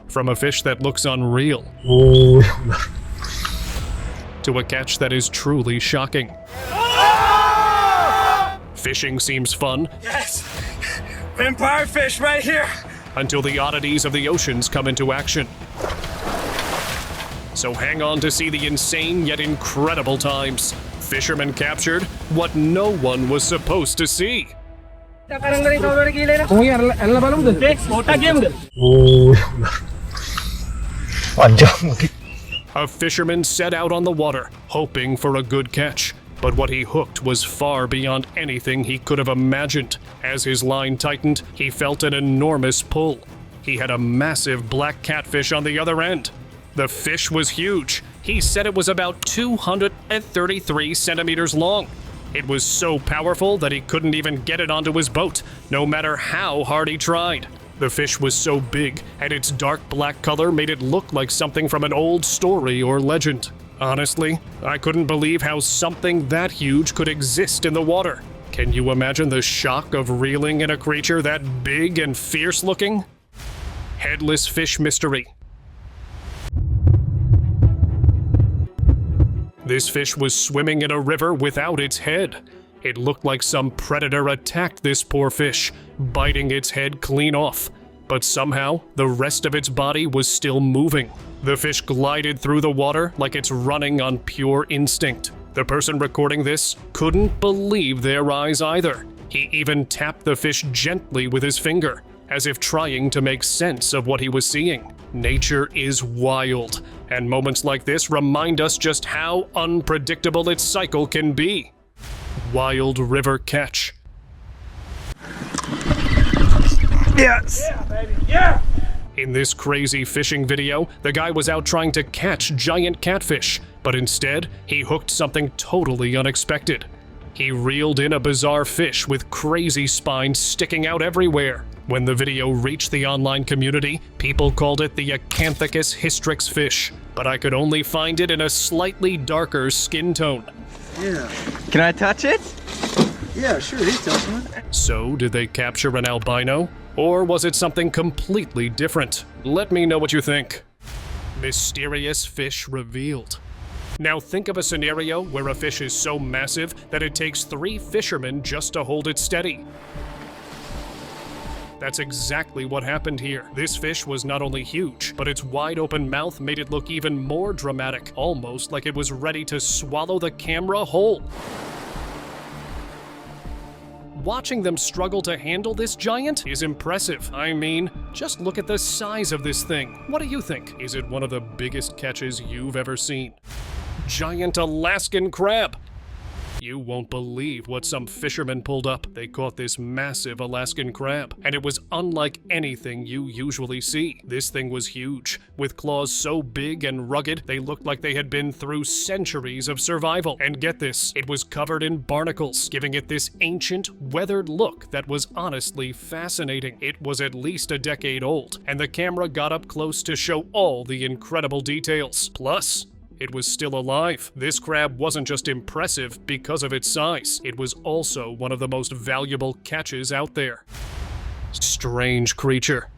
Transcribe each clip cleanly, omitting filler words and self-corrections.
From a fish that looks unreal to a catch that is truly shocking. Fishing seems fun. Yes! Vampire fish right here! Until the oddities of the oceans come into action. So hang on to see the insane yet incredible times. Fishermen captured what no one was supposed to see. A fisherman set out on the water, hoping for a good catch. But what he hooked was far beyond anything he could have imagined. As his line tightened, he felt an enormous pull. He had a massive black catfish on the other end. The fish was huge. He said it was about 233 centimeters long. It was so powerful that he couldn't even get it onto his boat, no matter how hard he tried. The fish was so big, and its dark black color made it look like something from an old story or legend. Honestly, I couldn't believe how something that huge could exist in the water. Can you imagine the shock of reeling in a creature that big and fierce looking? Headless Fish Mystery. This fish was swimming in a river without its head. It looked like some predator attacked this poor fish, biting its head clean off. But somehow, the rest of its body was still moving. The fish glided through the water like it's running on pure instinct. The person recording this couldn't believe their eyes either. He even tapped the fish gently with his finger, as if trying to make sense of what he was seeing. Nature is wild, and moments like this remind us just how unpredictable its cycle can be. Wild river catch. Yes! Yeah, baby, yeah! In this crazy fishing video, the guy was out trying to catch giant catfish, but instead, he hooked something totally unexpected. He reeled in a bizarre fish with crazy spines sticking out everywhere. When the video reached the online community, people called it the Acanthicus hystrix fish, but I could only find it in a slightly darker skin tone. Yeah. Can I touch it? Yeah, sure, he's touching it. So, did they capture an albino? Or was it something completely different? Let me know what you think. Mysterious fish revealed. Now think of a scenario where a fish is so massive that it takes 3 fishermen just to hold it steady. That's exactly what happened here. This fish was not only huge, but its wide open mouth made it look even more dramatic, almost like it was ready to swallow the camera whole. Watching them struggle to handle this giant is impressive. I mean, just look at the size of this thing. What do you think? Is it one of the biggest catches you've ever seen? Giant Alaskan crab. You won't believe what some fishermen pulled up. They caught this massive Alaskan crab, and it was unlike anything you usually see. This thing was huge, with claws so big and rugged, they looked like they had been through centuries of survival. And get this, it was covered in barnacles, giving it this ancient, weathered look that was honestly fascinating. It was at least a decade old, and the camera got up close to show all the incredible details. Plus, it was still alive. This crab wasn't just impressive because of its size, it was also one of the most valuable catches out there. Strange creature.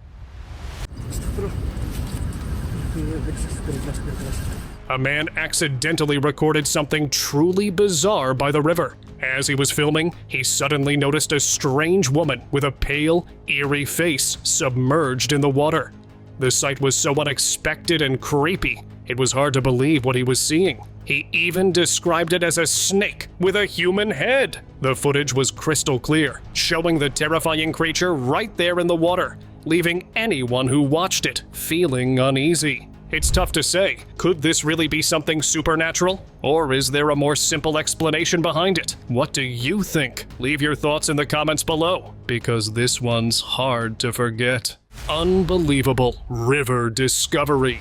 A man accidentally recorded something truly bizarre by the river. As he was filming, he suddenly noticed a strange woman with a pale, eerie face submerged in the water. The sight was so unexpected and creepy, it was hard to believe what he was seeing. He even described it as a snake with a human head. The footage was crystal clear, showing the terrifying creature right there in the water, leaving anyone who watched it feeling uneasy. It's tough to say. Could this really be something supernatural? Or is there a more simple explanation behind it? What do you think? Leave your thoughts in the comments below, because this one's hard to forget. Unbelievable river discovery.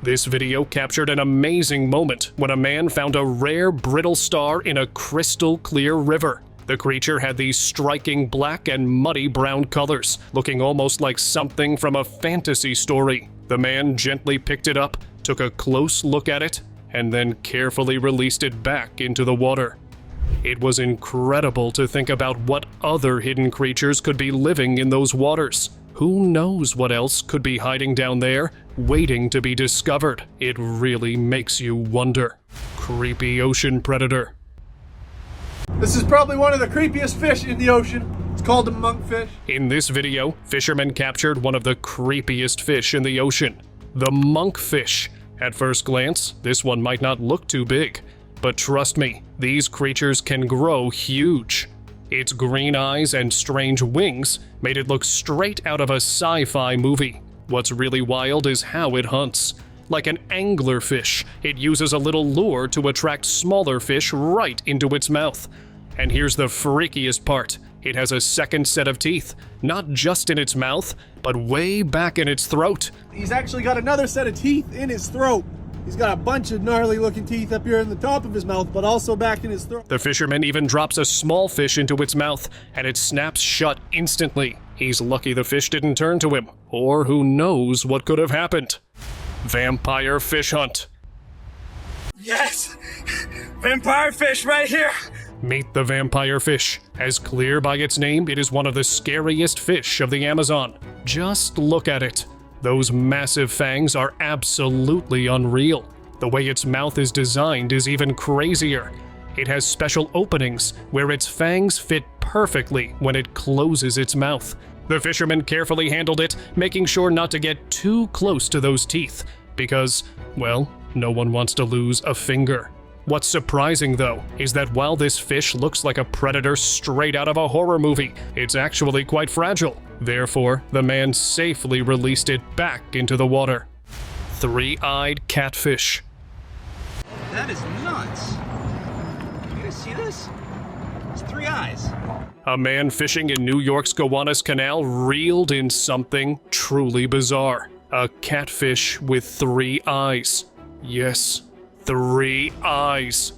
This video captured an amazing moment when a man found a rare brittle star in a crystal clear river. The creature had these striking black and muddy brown colors, looking almost like something from a fantasy story. The man gently picked it up, took a close look at it, and then carefully released it back into the water. It was incredible to think about what other hidden creatures could be living in those waters. Who knows what else could be hiding down there, waiting to be discovered? It really makes you wonder. Creepy ocean predator. This is probably one of the creepiest fish in the ocean. It's called a monkfish. In this video, fishermen captured one of the creepiest fish in the ocean, the monkfish. At first glance, this one might not look too big, but trust me, these creatures can grow huge. Its green eyes and strange wings made it look straight out of a sci-fi movie. What's really wild is how it hunts. Like an anglerfish, it uses a little lure to attract smaller fish right into its mouth. And here's the freakiest part. It has a second set of teeth, not just in its mouth, but way back in its throat. He's actually got another set of teeth in his throat. He's got a bunch of gnarly looking teeth up here in the top of his mouth, but also back in his throat. The fisherman even drops a small fish into its mouth, and it snaps shut instantly. He's lucky the fish didn't turn to him, or who knows what could have happened. Vampire fish hunt. Yes! Vampire fish right here! Meet the vampire fish. As clear by its name, it is one of the scariest fish of the Amazon. Just look at it. Those massive fangs are absolutely unreal. The way its mouth is designed is even crazier. It has special openings where its fangs fit perfectly when it closes its mouth. The fisherman carefully handled it, making sure not to get too close to those teeth, because, well, no one wants to lose a finger. What's surprising, though, is that while this fish looks like a predator straight out of a horror movie, it's actually quite fragile. Therefore, the man safely released it back into the water. Three-eyed catfish. That is nuts. You guys see this? It's 3 eyes. A man fishing in New York's Gowanus Canal reeled in something truly bizarre. A catfish with 3 eyes. Yes, 3 eyes.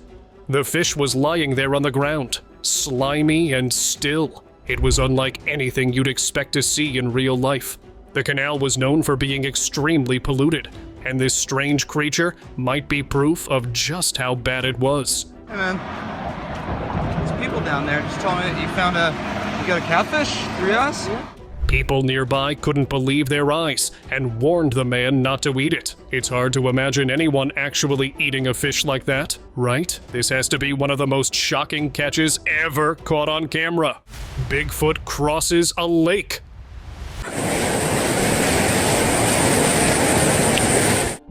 The fish was lying there on the ground, slimy and still. It was unlike anything you'd expect to see in real life. The canal was known for being extremely polluted, and this strange creature might be proof of just how bad it was. Hey man, there's people down there just told me that you got a catfish? 3 eyes? People nearby couldn't believe their eyes and warned the man not to eat it. It's hard to imagine anyone actually eating a fish like that, right? This has to be one of the most shocking catches ever caught on camera. Bigfoot crosses a lake.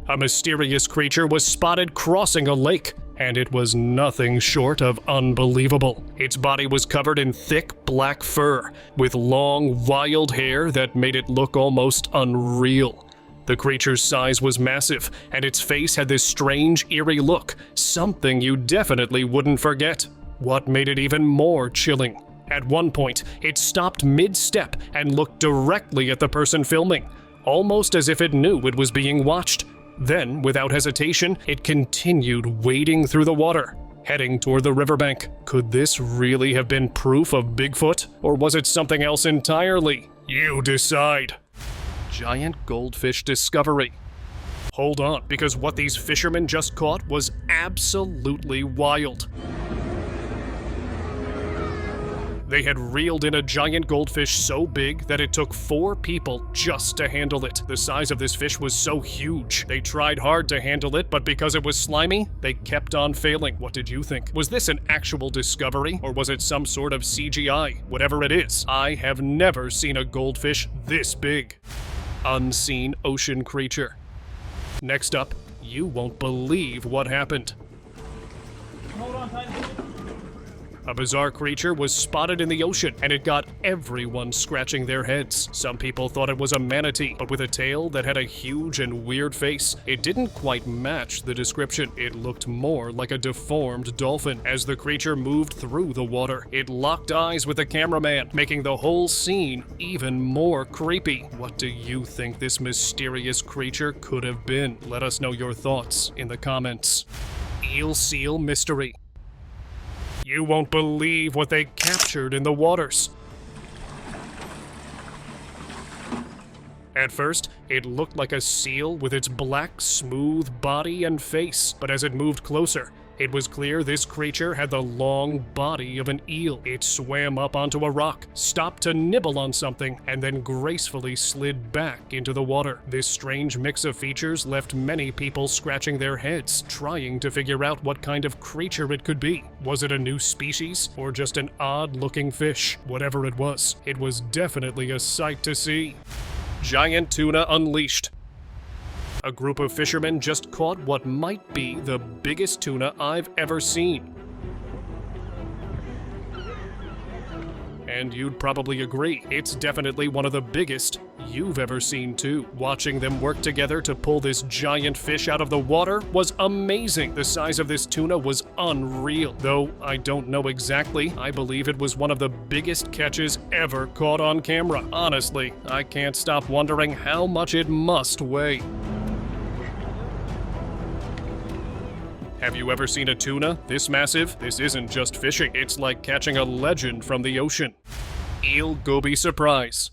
A mysterious creature was spotted crossing a lake, and it was nothing short of unbelievable. Its body was covered in thick black fur, with long, wild hair that made it look almost unreal. The creature's size was massive, and its face had this strange, eerie look, something you definitely wouldn't forget. What made it even more chilling? At one point, it stopped mid-step and looked directly at the person filming, almost as if it knew it was being watched. Then, without hesitation, it continued wading through the water, heading toward the riverbank. Could this really have been proof of Bigfoot, or was it something else entirely? You decide. Giant goldfish discovery. Hold on, because what these fishermen just caught was absolutely wild. They had reeled in a giant goldfish so big that it took 4 people just to handle it. The size of this fish was so huge. They tried hard to handle it, but because it was slimy, they kept on failing. What did you think? Was this an actual discovery, or was it some sort of CGI? Whatever it is, I have never seen a goldfish this big. Unseen ocean creature. Next up, you won't believe what happened. Hold on, Tiny. A bizarre creature was spotted in the ocean, and it got everyone scratching their heads. Some people thought it was a manatee, but with a tail that had a huge and weird face. It didn't quite match the description. It looked more like a deformed dolphin. As the creature moved through the water, it locked eyes with the cameraman, making the whole scene even more creepy. What do you think this mysterious creature could have been? Let us know your thoughts in the comments. Eel Seal Mystery. You won't believe what they captured in the waters. At first, it looked like a seal with its black, smooth body and face, but as it moved closer, It was clear this creature had the long body of an eel. It swam up onto a rock, stopped to nibble on something, and then gracefully slid back into the water. This strange mix of features left many people scratching their heads, trying to figure out what kind of creature it could be. Was it a new species, or just an odd-looking fish? Whatever it was definitely a sight to see. Giant tuna unleashed. A group of fishermen just caught what might be the biggest tuna I've ever seen. And you'd probably agree, it's definitely one of the biggest you've ever seen too. Watching them work together to pull this giant fish out of the water was amazing. The size of this tuna was unreal. Though I don't know exactly, I believe it was one of the biggest catches ever caught on camera. Honestly, I can't stop wondering how much it must weigh. Have you ever seen a tuna this massive? This isn't just fishing, it's like catching a legend from the ocean. Eel Goby surprise.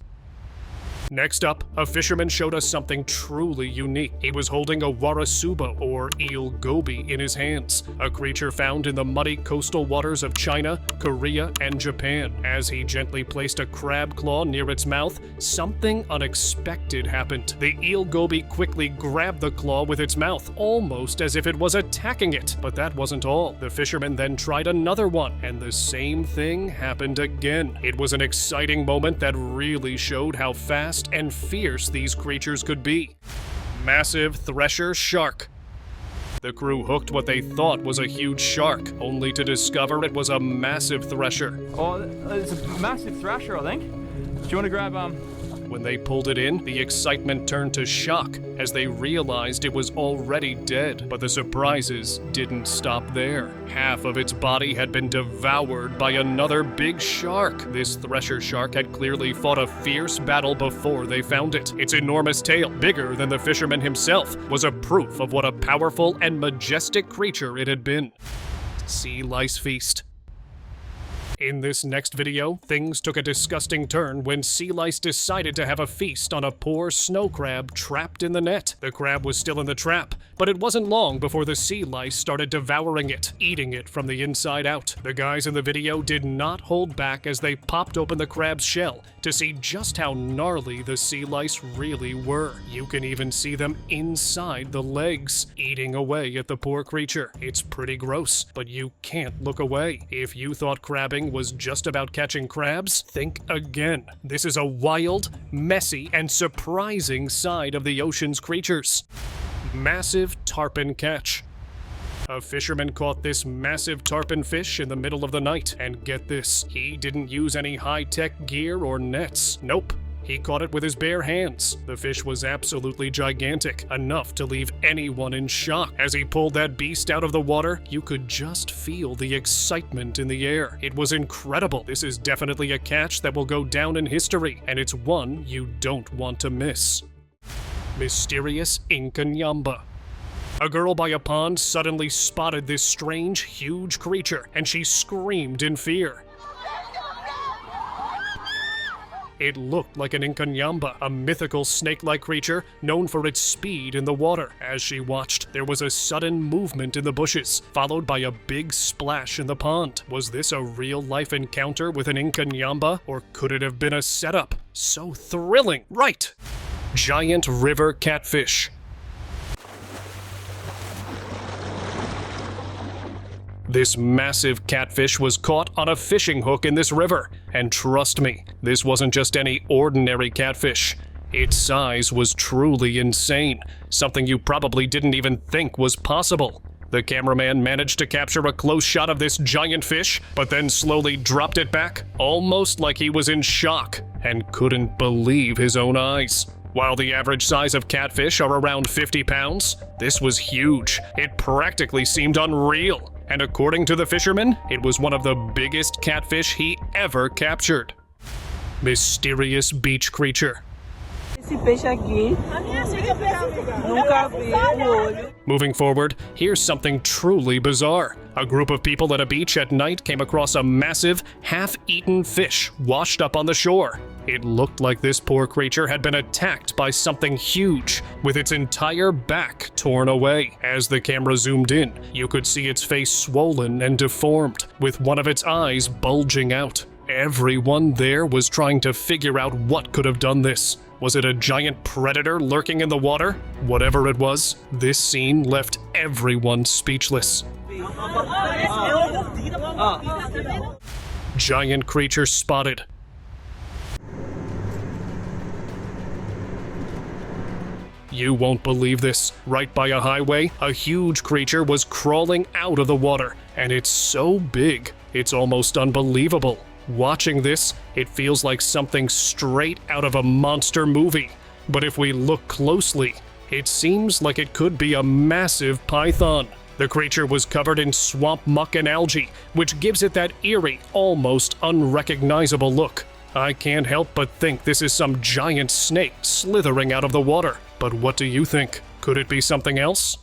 Next up, a fisherman showed us something truly unique. He was holding a warasubo, or Eel Goby, in his hands, a creature found in the muddy coastal waters of China, Korea, and Japan. As he gently placed a crab claw near its mouth, something unexpected happened. The Eel Goby quickly grabbed the claw with its mouth, almost as if it was attacking it. But that wasn't all. The fisherman then tried another one, and the same thing happened again. It was an exciting moment that really showed how fast and fierce these creatures could be. Massive thresher shark. The crew hooked what they thought was a huge shark, only to discover it was a massive thresher. Oh, it's a massive thresher, I think. Do you want to grab, When they pulled it in, the excitement turned to shock as they realized it was already dead. But the surprises didn't stop there. Half of its body had been devoured by another big shark. This thresher shark had clearly fought a fierce battle before they found it. Its enormous tail, bigger than the fisherman himself, was a proof of what a powerful and majestic creature it had been. Sea lice feast. In this next video, things took a disgusting turn when sea lice decided to have a feast on a poor snow crab trapped in the net. The crab was still in the trap, but it wasn't long before the sea lice started devouring it, eating it from the inside out. The guys in the video did not hold back as they popped open the crab's shell to see just how gnarly the sea lice really were. You can even see them inside the legs, eating away at the poor creature. It's pretty gross, but you can't look away. If you thought crabbing was just about catching crabs, think again. This is a wild, messy, and surprising side of the ocean's creatures. Massive tarpon catch. A fisherman caught this massive tarpon fish in the middle of the night, and get this, he didn't use any high-tech gear or nets. Nope. He caught it with his bare hands. The fish was absolutely gigantic, enough to leave anyone in shock. As he pulled that beast out of the water, you could just feel the excitement in the air. It was incredible. This is definitely a catch that will go down in history, and it's one you don't want to miss. Mysterious Incan Yamba. A girl by a pond suddenly spotted this strange, huge creature, and she screamed in fear. It looked like an Incan Yamba, a mythical snake-like creature known for its speed in the water. As she watched, there was a sudden movement in the bushes, followed by a big splash in the pond. Was this a real-life encounter with an Incan Yamba, or could it have been a setup? So thrilling, right? Giant river catfish. This massive catfish was caught on a fishing hook in this river. And trust me, this wasn't just any ordinary catfish. Its size was truly insane, something you probably didn't even think was possible. The cameraman managed to capture a close shot of this giant fish, but then slowly dropped it back, almost like he was in shock and couldn't believe his own eyes. While the average size of catfish are around 50 pounds, this was huge. It practically seemed unreal. And according to the fisherman, it was one of the biggest catfish he ever captured. Mysterious beach creature. Moving forward, here's something truly bizarre. A group of people at a beach at night came across a massive, half-eaten fish washed up on the shore. It looked like this poor creature had been attacked by something huge, with its entire back torn away. As the camera zoomed in, you could see its face swollen and deformed, with one of its eyes bulging out. Everyone there was trying to figure out what could have done this. Was it a giant predator lurking in the water? Whatever it was, this scene left everyone speechless. Giant creature spotted. You won't believe this. Right by a highway, a huge creature was crawling out of the water, and it's so big, it's almost unbelievable. Watching this, it feels like something straight out of a monster movie. But if we look closely, it seems like it could be a massive python. The creature was covered in swamp muck and algae, which gives it that eerie, almost unrecognizable look. I can't help but think this is some giant snake slithering out of the water. But what do you think? Could it be something else?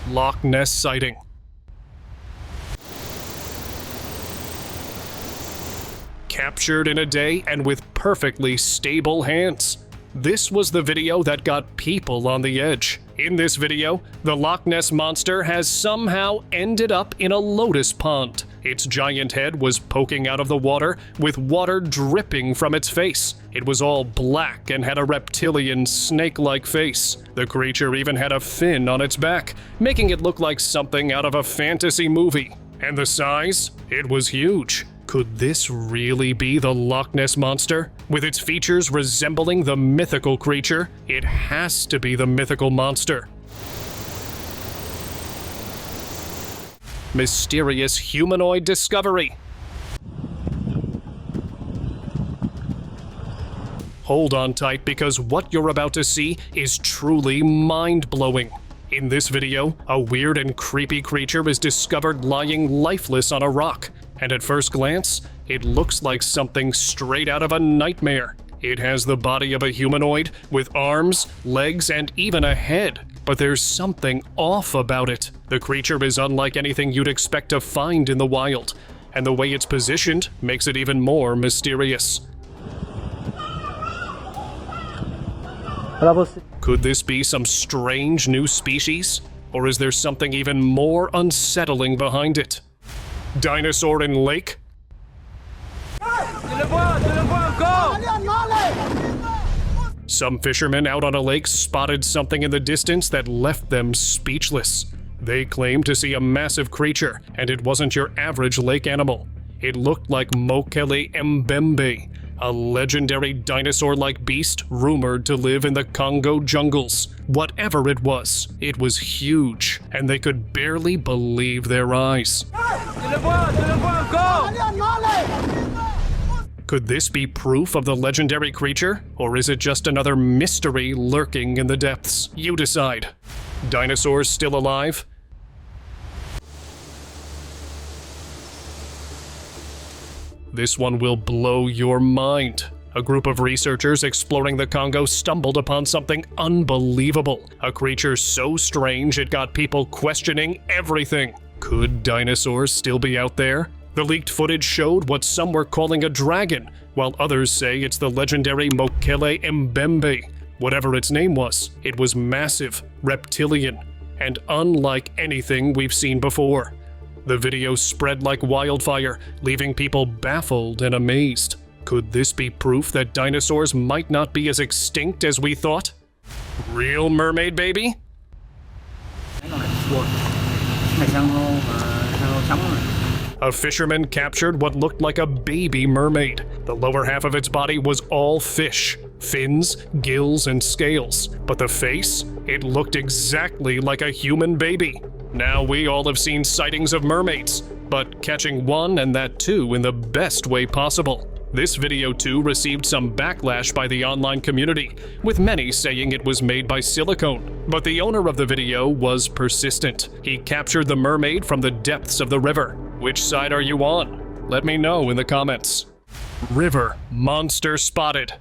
Loch Ness sighting. Captured in a day and with perfectly stable hands. This was the video that got people on the edge. In this video, the Loch Ness monster has somehow ended up in a lotus pond. Its giant head was poking out of the water, with water dripping from its face. It was all black and had a reptilian, snake-like face. The creature even had a fin on its back, making it look like something out of a fantasy movie. And the size? It was huge. Could this really be the Loch Ness monster? With its features resembling the mythical creature, it has to be the mythical monster. Mysterious humanoid discovery. Hold on tight, because what you're about to see is truly mind-blowing. In this video, a weird and creepy creature is discovered lying lifeless on a rock. And at first glance, it looks like something straight out of a nightmare. It has the body of a humanoid, with arms, legs, and even a head. But there's something off about it. The creature is unlike anything you'd expect to find in the wild, and the way it's positioned makes it even more mysterious. Could this be some strange new species? Or is there something even more unsettling behind it? Dinosaur in lake? Some fishermen out on a lake spotted something in the distance that left them speechless. They claimed to see a massive creature, and it wasn't your average lake animal. It looked like Mokele Mbembe, a legendary dinosaur-like beast rumored to live in the Congo jungles. Whatever it was huge, and they could barely believe their eyes. Could this be proof of the legendary creature, or is it just another mystery lurking in the depths? You decide. Dinosaurs still alive? This one will blow your mind. A group of researchers exploring the Congo stumbled upon something unbelievable. A creature so strange it got people questioning everything. Could dinosaurs still be out there? The leaked footage showed what some were calling a dragon, while others say it's the legendary Mokele Mbembe. Whatever its name was, it was massive, reptilian, and unlike anything we've seen before. The video spread like wildfire, leaving people baffled and amazed. Could this be proof that dinosaurs might not be as extinct as we thought? Real mermaid baby? A fisherman captured what looked like a baby mermaid. The lower half of its body was all fish, fins, gills, and scales. But the face? It looked exactly like a human baby. Now we all have seen sightings of mermaids, but catching one, and that too, in the best way possible. This video too received some backlash by the online community, with many saying it was made by silicone. But the owner of the video was persistent. He captured the mermaid from the depths of the river. Which side are you on? Let me know in the comments. River monster spotted.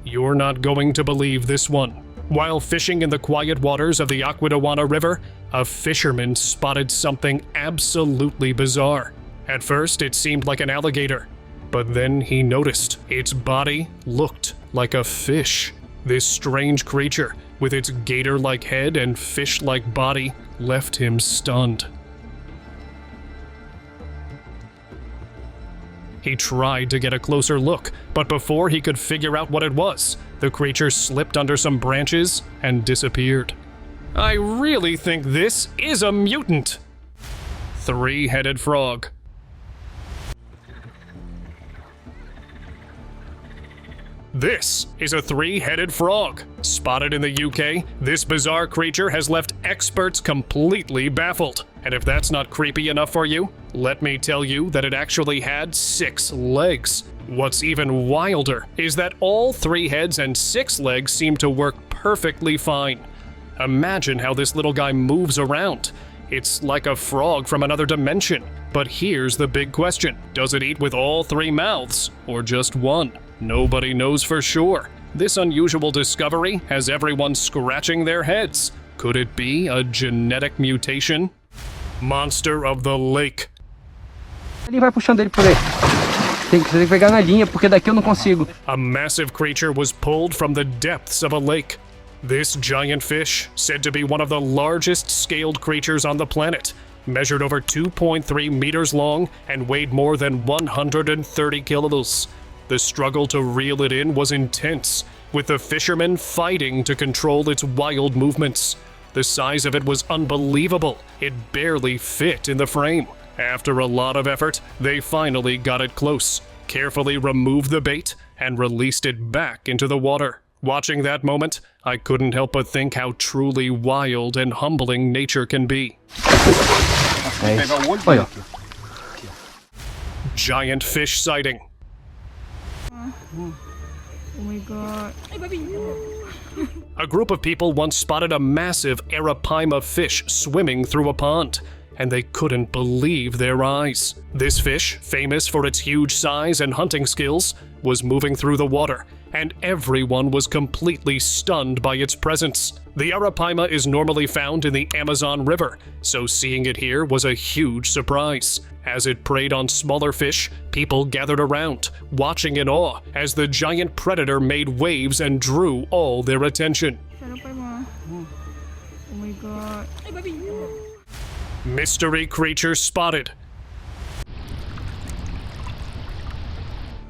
You're not going to believe this one. While fishing in the quiet waters of the Aquidauana River, a fisherman spotted something absolutely bizarre. At first, it seemed like an alligator, but then he noticed its body looked like a fish. This strange creature, with its gator-like head and fish-like body, left him stunned. He tried to get a closer look, but before he could figure out what it was, the creature slipped under some branches and disappeared. I really think this is a mutant! Three-headed frog. This is a three-headed frog. Spotted in the UK, this bizarre creature has left experts completely baffled. And if that's not creepy enough for you, let me tell you that it actually had 6 legs. What's even wilder is that all 3 heads and 6 legs seem to work perfectly fine. Imagine how this little guy moves around. It's like a frog from another dimension. But here's the big question. Does it eat with all 3 mouths, or just one? Nobody knows for sure. This unusual discovery has everyone scratching their heads. Could it be a genetic mutation? Monster of the lake. Ele vai puxando ele por aí. Tem que pegar na linha, porque daqui eu não consigo. A massive creature was pulled from the depths of a lake. This giant fish, said to be one of the largest scaled creatures on the planet, measured over 2.3 meters long and weighed more than 130 kilos. The struggle to reel it in was intense, with the fishermen fighting to control its wild movements. The size of it was unbelievable. It barely fit in the frame. After a lot of effort, they finally got it close, carefully removed the bait, and released it back into the water. Watching that moment, I couldn't help but think how truly wild and humbling nature can be. Giant fish sighting. Oh my god. A group of people once spotted a massive arapaima fish swimming through a pond, and they couldn't believe their eyes. This fish, famous for its huge size and hunting skills, was moving through the water, and everyone was completely stunned by its presence. The arapaima is normally found in the Amazon River, so seeing it here was a huge surprise. As it preyed on smaller fish, people gathered around, watching in awe as the giant predator made waves and drew all their attention. Oh my god. Mystery creature spotted.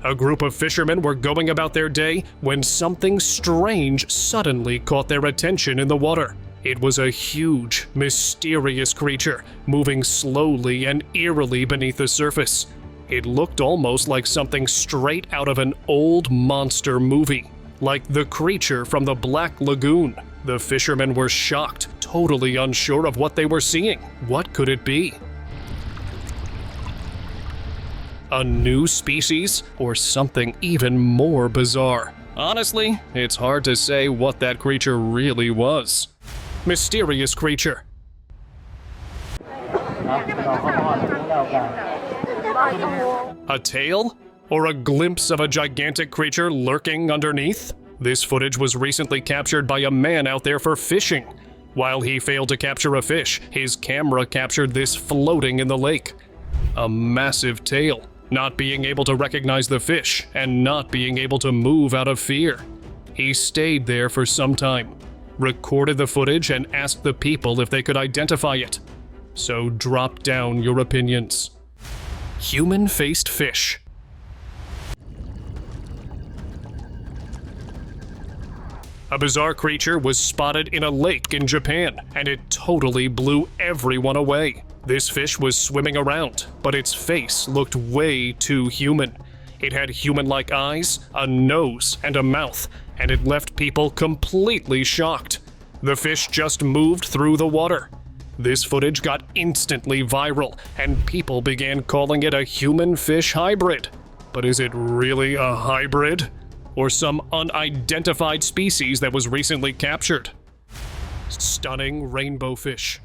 A group of fishermen were going about their day when something strange suddenly caught their attention in the water. It was a huge, mysterious creature, moving slowly and eerily beneath the surface. It looked almost like something straight out of an old monster movie, like the creature from the Black Lagoon. The fishermen were shocked, totally unsure of what they were seeing. What could it be? A new species, or something even more bizarre? Honestly, it's hard to say what that creature really was. Mysterious creature. A tail? Or a glimpse of a gigantic creature lurking underneath? This footage was recently captured by a man out there for fishing. While he failed to capture a fish, his camera captured this floating in the lake. A massive tail, not being able to recognize the fish, and not being able to move out of fear. He stayed there for some time, recorded the footage, and asked the people if they could identify it. So drop down your opinions. Human-faced fish. A bizarre creature was spotted in a lake in Japan, and it totally blew everyone away. This fish was swimming around, but its face looked way too human. It had human-like eyes, a nose, and a mouth, and it left people completely shocked. The fish just moved through the water. This footage got instantly viral, and people began calling it a human-fish hybrid. But is it really a hybrid? Or some unidentified species that was recently captured? Stunning rainbow fish.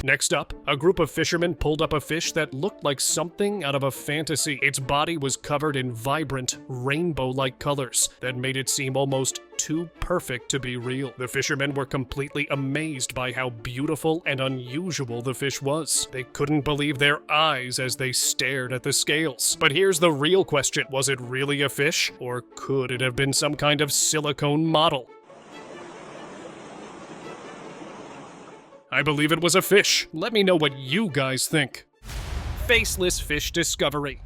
Next up, a group of fishermen pulled up a fish that looked like something out of a fantasy. Its body was covered in vibrant, rainbow-like colors that made it seem almost too perfect to be real. The fishermen were completely amazed by how beautiful and unusual the fish was. They couldn't believe their eyes as they stared at the scales. But here's the real question. Was it really a fish, or could it have been some kind of silicone model? I believe it was a fish. Let me know what you guys think. Faceless fish discovery.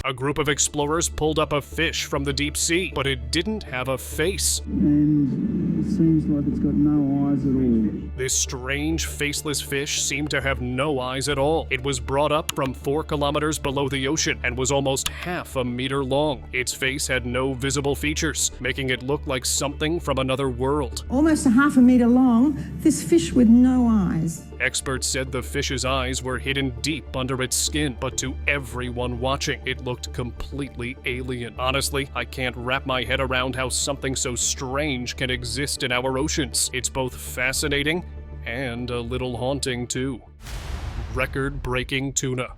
A group of explorers pulled up a fish from the deep sea, but it didn't have a face. And it seems like it's got no eyes at all. This strange, faceless fish seemed to have no eyes at all. It was brought up from 4 kilometers below the ocean and was almost half a meter long. Its face had no visible features, making it look like something from another world. Almost a half a meter long, this fish with no eyes. Experts said the fish's eyes were hidden deep under its skin, but to everyone watching, it looked completely alien. Honestly, I can't wrap my head around how something so strange can exist in our oceans. It's both fascinating and a little haunting too. Record-breaking tuna.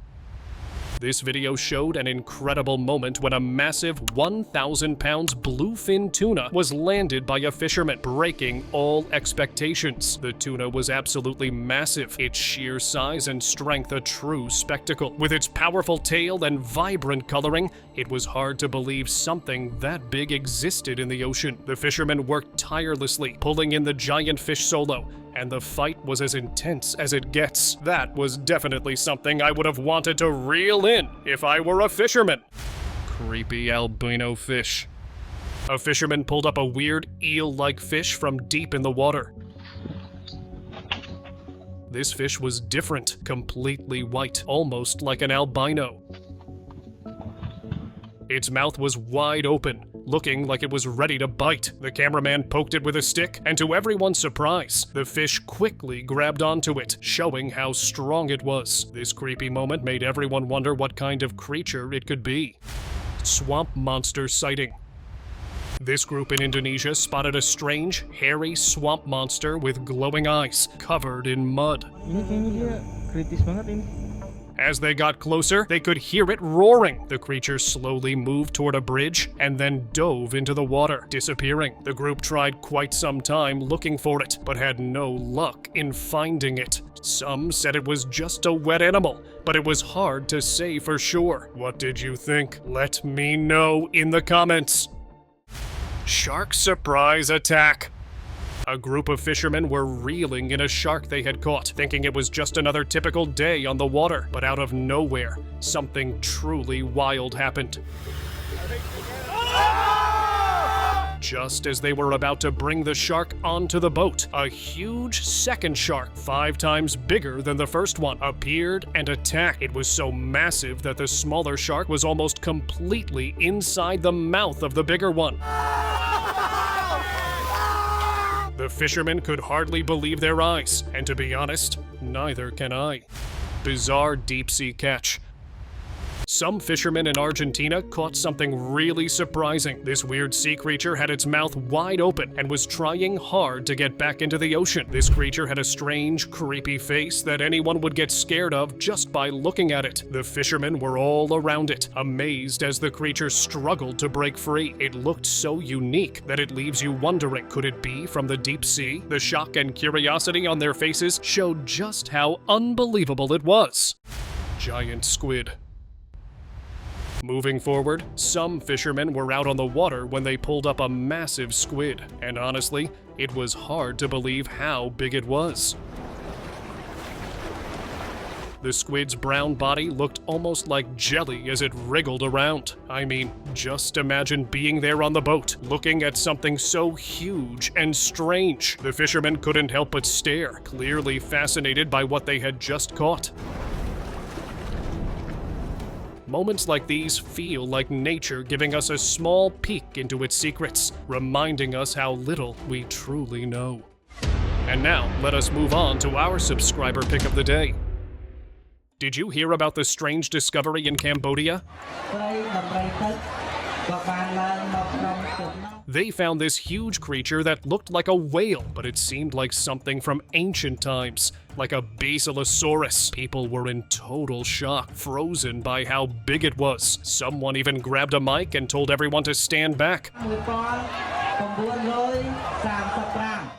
This video showed an incredible moment when a massive 1,000 pounds bluefin tuna was landed by a fisherman, breaking all expectations. The tuna was absolutely massive, its sheer size and strength a true spectacle. With its powerful tail and vibrant coloring, it was hard to believe something that big existed in the ocean. The fishermen worked tirelessly, pulling in the giant fish solo, and the fight was as intense as it gets. That was definitely something I would have wanted to reel in if I were a fisherman. Creepy albino fish. A fisherman pulled up a weird eel-like fish from deep in the water. This fish was different, completely white, almost like an albino. Its mouth was wide open, looking like it was ready to bite. The cameraman poked it with a stick, and to everyone's surprise, the fish quickly grabbed onto it, showing how strong it was. This creepy moment made everyone wonder what kind of creature it could be. Swamp monster sighting. This group in Indonesia spotted a strange, hairy swamp monster with glowing eyes, covered in mud. Ini kayaknya dia kritis banget ini. As they got closer, they could hear it roaring. The creature slowly moved toward a bridge and then dove into the water, disappearing. The group tried quite some time looking for it, but had no luck in finding it. Some said it was just a wet animal, but it was hard to say for sure. What did you think? Let me know in the comments. Shark surprise attack. A group of fishermen were reeling in a shark they had caught, thinking it was just another typical day on the water. But out of nowhere, something truly wild happened. Just as they were about to bring the shark onto the boat, a huge second shark, 5 times bigger than the first one, appeared and attacked. It was so massive that the smaller shark was almost completely inside the mouth of the bigger one. The fishermen could hardly believe their eyes, and to be honest, neither can I. Bizarre deep-sea catch. Some fishermen in Argentina caught something really surprising. This weird sea creature had its mouth wide open and was trying hard to get back into the ocean. This creature had a strange, creepy face that anyone would get scared of just by looking at it. The fishermen were all around it, amazed as the creature struggled to break free. It looked so unique that it leaves you wondering, could it be from the deep sea? The shock and curiosity on their faces showed just how unbelievable it was. Giant squid. Moving forward, some fishermen were out on the water when they pulled up a massive squid, and honestly, it was hard to believe how big it was. The squid's brown body looked almost like jelly as it wriggled around. I mean, just imagine being there on the boat, looking at something so huge and strange. The fishermen couldn't help but stare, clearly fascinated by what they had just caught. Moments like these feel like nature giving us a small peek into its secrets, reminding us how little we truly know. And now, let us move on to our subscriber pick of the day. Did you hear about the strange discovery in Cambodia? They found this huge creature that looked like a whale, but it seemed like something from ancient times, like a Basilosaurus. People were in total shock, frozen by how big it was. Someone even grabbed a mic and told everyone to stand back.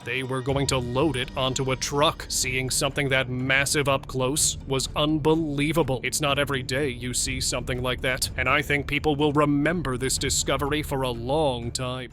They were going to load it onto a truck. Seeing something that massive up close was unbelievable. It's not every day you see something like that, and I think people will remember this discovery for a long time.